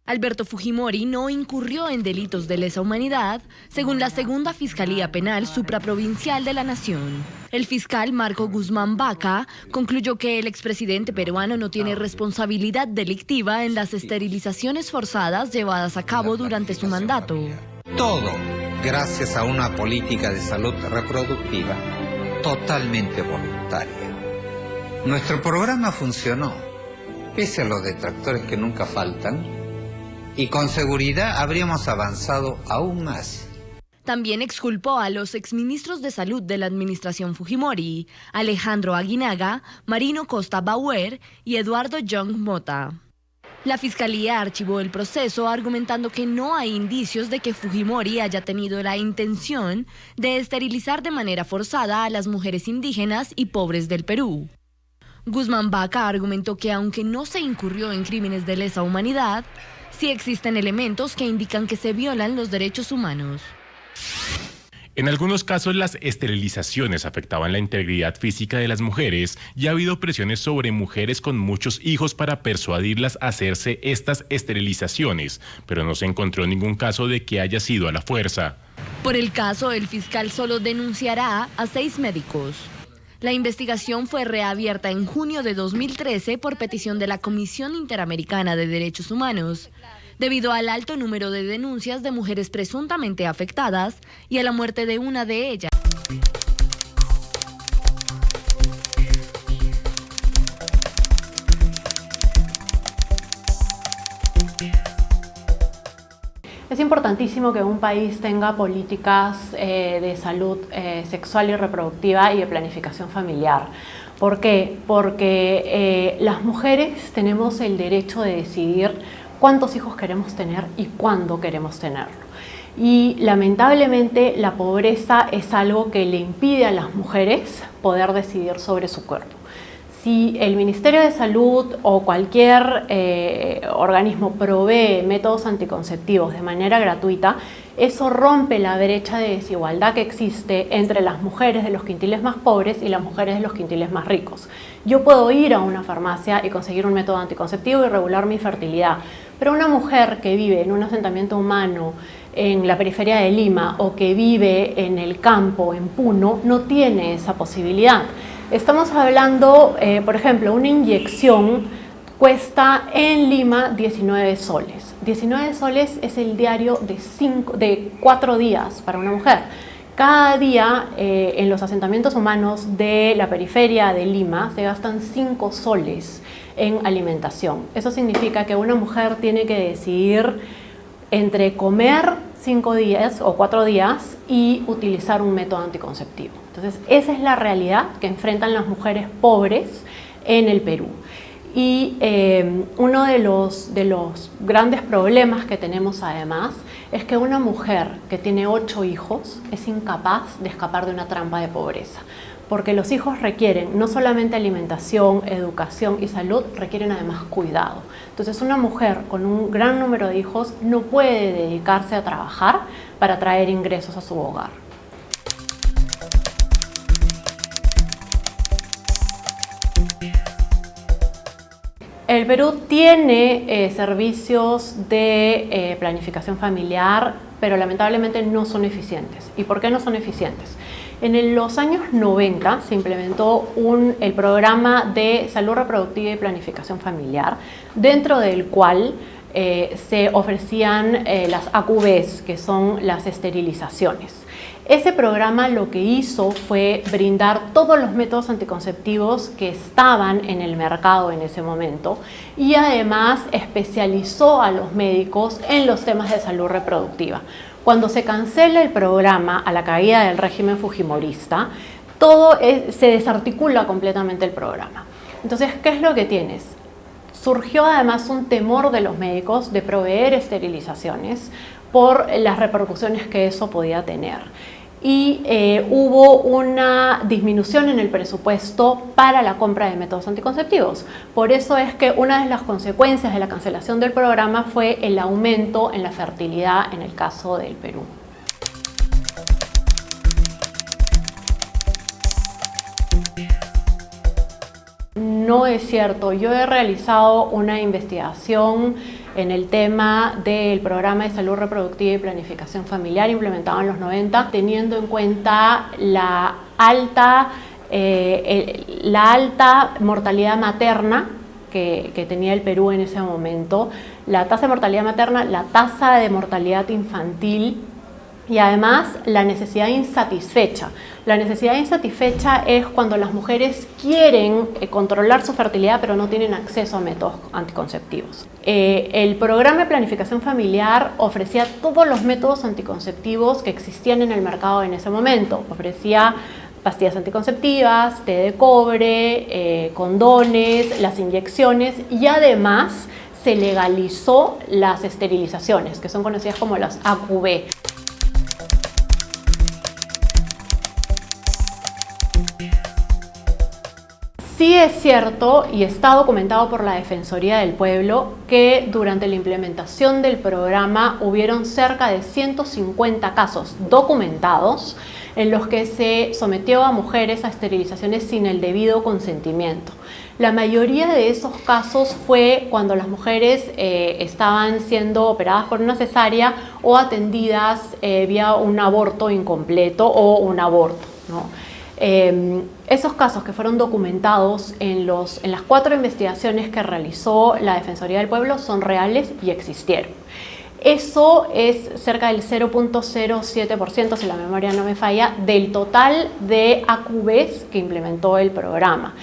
Alberto Fujimori no incurrió en delitos de lesa humanidad, según la Segunda Fiscalía Penal Supraprovincial de la Nación. El fiscal Marco Guzmán Vaca concluyó que el expresidente peruano no tiene responsabilidad delictiva en las esterilizaciones forzadas llevadas a cabo durante su mandato. Todo gracias a una política de salud reproductiva totalmente voluntaria. Nuestro programa funcionó, pese a los detractores que nunca faltan, y con seguridad habríamos avanzado aún más. También exculpó a los exministros de Salud de la administración Fujimori, Alejandro Aguinaga, Marino Costa Bauer y Eduardo Young Mota. La Fiscalía archivó el proceso argumentando que no hay indicios de que Fujimori haya tenido la intención de esterilizar de manera forzada a las mujeres indígenas y pobres del Perú. Guzmán Vaca argumentó que aunque no se incurrió en crímenes de lesa humanidad, sí existen elementos que indican que se violan los derechos humanos. En algunos casos las esterilizaciones afectaban la integridad física de las mujeres y ha habido presiones sobre mujeres con muchos hijos para persuadirlas a hacerse estas esterilizaciones, pero no se encontró ningún caso de que haya sido a la fuerza. Por el caso, el fiscal solo denunciará a 6 médicos. La investigación fue reabierta en junio de 2013 por petición de la Comisión Interamericana de Derechos Humanos, debido al alto número de denuncias de mujeres presuntamente afectadas y a la muerte de una de ellas. Es importantísimo que un país tenga políticas de salud sexual y reproductiva y de planificación familiar. ¿Por qué? Porque las mujeres tenemos el derecho de decidir cuántos hijos queremos tener y cuándo queremos tenerlo. Y lamentablemente la pobreza es algo que le impide a las mujeres poder decidir sobre su cuerpo. Si el Ministerio de Salud o cualquier organismo provee métodos anticonceptivos de manera gratuita, eso rompe la brecha de desigualdad que existe entre las mujeres de los quintiles más pobres y las mujeres de los quintiles más ricos. Yo puedo ir a una farmacia y conseguir un método anticonceptivo y regular mi fertilidad, pero una mujer que vive en un asentamiento humano en la periferia de Lima o que vive en el campo, en Puno, no tiene esa posibilidad. Estamos hablando, por ejemplo, una inyección cuesta en Lima 19 soles. 19 soles es el diario de 4 días para una mujer. Cada día en los asentamientos humanos de la periferia de Lima se gastan 5 soles en alimentación. Eso significa que una mujer tiene que decidir entre comer 5 días o 4 días y utilizar un método anticonceptivo. Entonces, esa es la realidad que enfrentan las mujeres pobres en el Perú. Y uno de los grandes problemas que tenemos además es que una mujer que tiene 8 hijos es incapaz de escapar de una trampa de pobreza. Porque los hijos requieren no solamente alimentación, educación y salud, requieren además cuidado. Entonces una mujer con un gran número de hijos no puede dedicarse a trabajar para traer ingresos a su hogar. El Perú tiene servicios de planificación familiar, pero lamentablemente no son eficientes. ¿Y por qué no son eficientes? En los años 90 se implementó el programa de salud reproductiva y planificación familiar, dentro del cual se ofrecían las AQVs, que son las esterilizaciones. Ese programa lo que hizo fue brindar todos los métodos anticonceptivos que estaban en el mercado en ese momento y además especializó a los médicos en los temas de salud reproductiva. Cuando se cancela el programa a la caída del régimen fujimorista, se desarticula completamente el programa. Entonces, ¿qué es lo que tienes? Surgió además un temor de los médicos de proveer esterilizaciones por las repercusiones que eso podía tener. Y hubo una disminución en el presupuesto para la compra de métodos anticonceptivos. Por eso es que una de las consecuencias de la cancelación del programa fue el aumento en la fertilidad en el caso del Perú. No es cierto. Yo he realizado una investigación en el tema del programa de salud reproductiva y planificación familiar implementado en los 90, teniendo en cuenta la alta mortalidad materna que tenía el Perú en ese momento, la tasa de mortalidad materna, la tasa de mortalidad infantil y además la necesidad insatisfecha. La necesidad insatisfecha es cuando las mujeres quieren controlar su fertilidad pero no tienen acceso a métodos anticonceptivos. El programa de planificación familiar ofrecía todos los métodos anticonceptivos que existían en el mercado en ese momento. Ofrecía pastillas anticonceptivas, té de cobre, condones, las inyecciones y además se legalizó las esterilizaciones, que son conocidas como las AQB. Sí es cierto y está documentado por la Defensoría del Pueblo que durante la implementación del programa hubieron cerca de 150 casos documentados en los que se sometió a mujeres a esterilizaciones sin el debido consentimiento. La mayoría de esos casos fue cuando las mujeres estaban siendo operadas por una cesárea o atendidas vía un aborto incompleto o un aborto, ¿no? Esos casos que fueron documentados en las 4 investigaciones que realizó la Defensoría del Pueblo son reales y existieron. Eso es cerca del 0.07%, si la memoria no me falla, del total de AQBs que implementó el programa.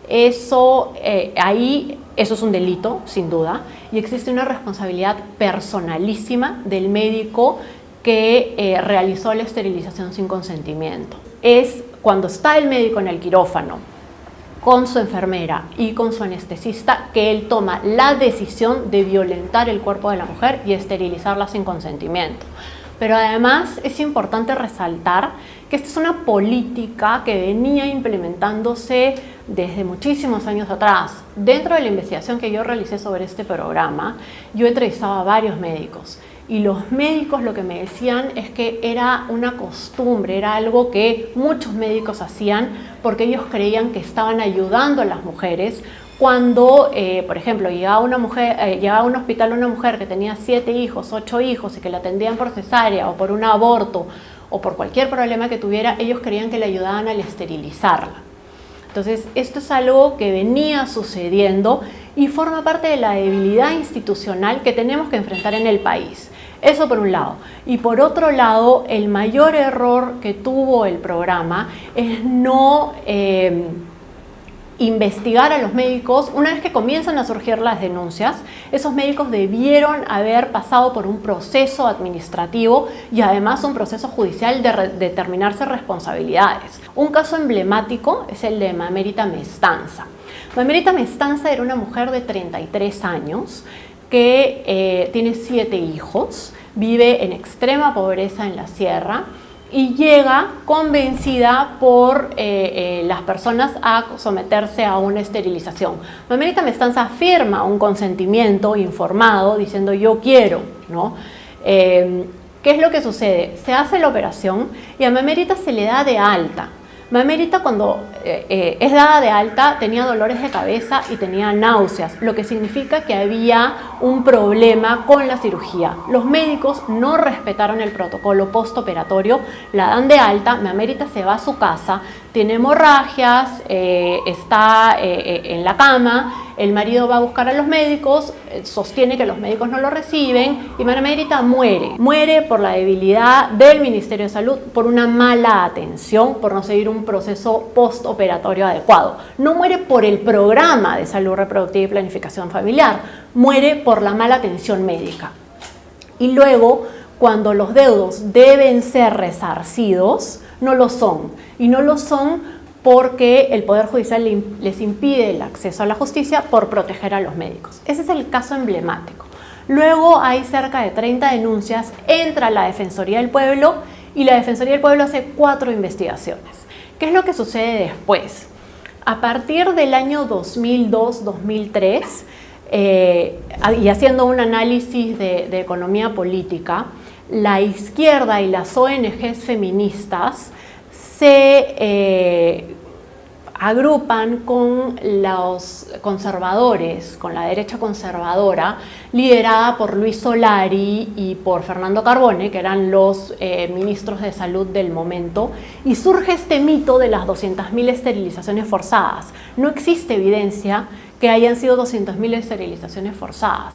Eso es un delito, sin duda, y existe una responsabilidad personalísima del médico que realizó la esterilización sin consentimiento. Es cuando está el médico en el quirófano con su enfermera y con su anestesista que él toma la decisión de violentar el cuerpo de la mujer y esterilizarla sin consentimiento. Pero además es importante resaltar que esta es una política que venía implementándose desde muchísimos años atrás. Dentro de la investigación que yo realicé sobre este programa, yo entrevistaba a varios médicos. Y los médicos lo que me decían es que era una costumbre, era algo que muchos médicos hacían porque ellos creían que estaban ayudando a las mujeres cuando, por ejemplo, llegaba a un hospital una mujer que tenía 7 hijos, 8 hijos y que la atendían por cesárea o por un aborto o por cualquier problema que tuviera, ellos creían que le ayudaban al esterilizarla. Entonces, esto es algo que venía sucediendo y forma parte de la debilidad institucional que tenemos que enfrentar en el país. Eso por un lado. Y por otro lado, el mayor error que tuvo el programa es no investigar a los médicos. Una vez que comienzan a surgir las denuncias, esos médicos debieron haber pasado por un proceso administrativo y además un proceso judicial de determinarse responsabilidades. Un caso emblemático es el de Mamerita Mestanza. Mamerita Mestanza era una mujer de 33 años que tiene 7 hijos, vive en extrema pobreza en la sierra y llega convencida por las personas a someterse a una esterilización. Mamerita Mestanza firma un consentimiento informado diciendo yo quiero, ¿no? ¿Qué es lo que sucede? Se hace la operación y a Mamerita se le da de alta. Mamerita cuando es dada de alta tenía dolores de cabeza y tenía náuseas, lo que significa que había un problema con la cirugía. Los médicos no respetaron el protocolo postoperatorio, la dan de alta, Mamerita se va a su casa, tiene hemorragias, está en la cama, el marido va a buscar a los médicos, sostiene que los médicos no lo reciben y Mamerita muere. Muere por la debilidad del Ministerio de Salud, por una mala atención, por no seguir un proceso postoperatorio adecuado. No muere por el programa de salud reproductiva y planificación familiar, muere por la mala atención médica. Y luego, cuando los deudos deben ser resarcidos, no lo son. Y no lo son porque el Poder Judicial les impide el acceso a la justicia por proteger a los médicos. Ese es el caso emblemático. Luego hay cerca de 30 denuncias, entra la Defensoría del Pueblo y la Defensoría del Pueblo hace 4 investigaciones. ¿Qué es lo que sucede después? A partir del año 2002-2003, y haciendo un análisis de economía política, la izquierda y las ONGs feministas se agrupan con los conservadores, con la derecha conservadora, liderada por Luis Solari y por Fernando Carbone, que eran los ministros de salud del momento, y surge este mito de las 200.000 esterilizaciones forzadas. No existe evidencia que hayan sido 200.000 esterilizaciones forzadas.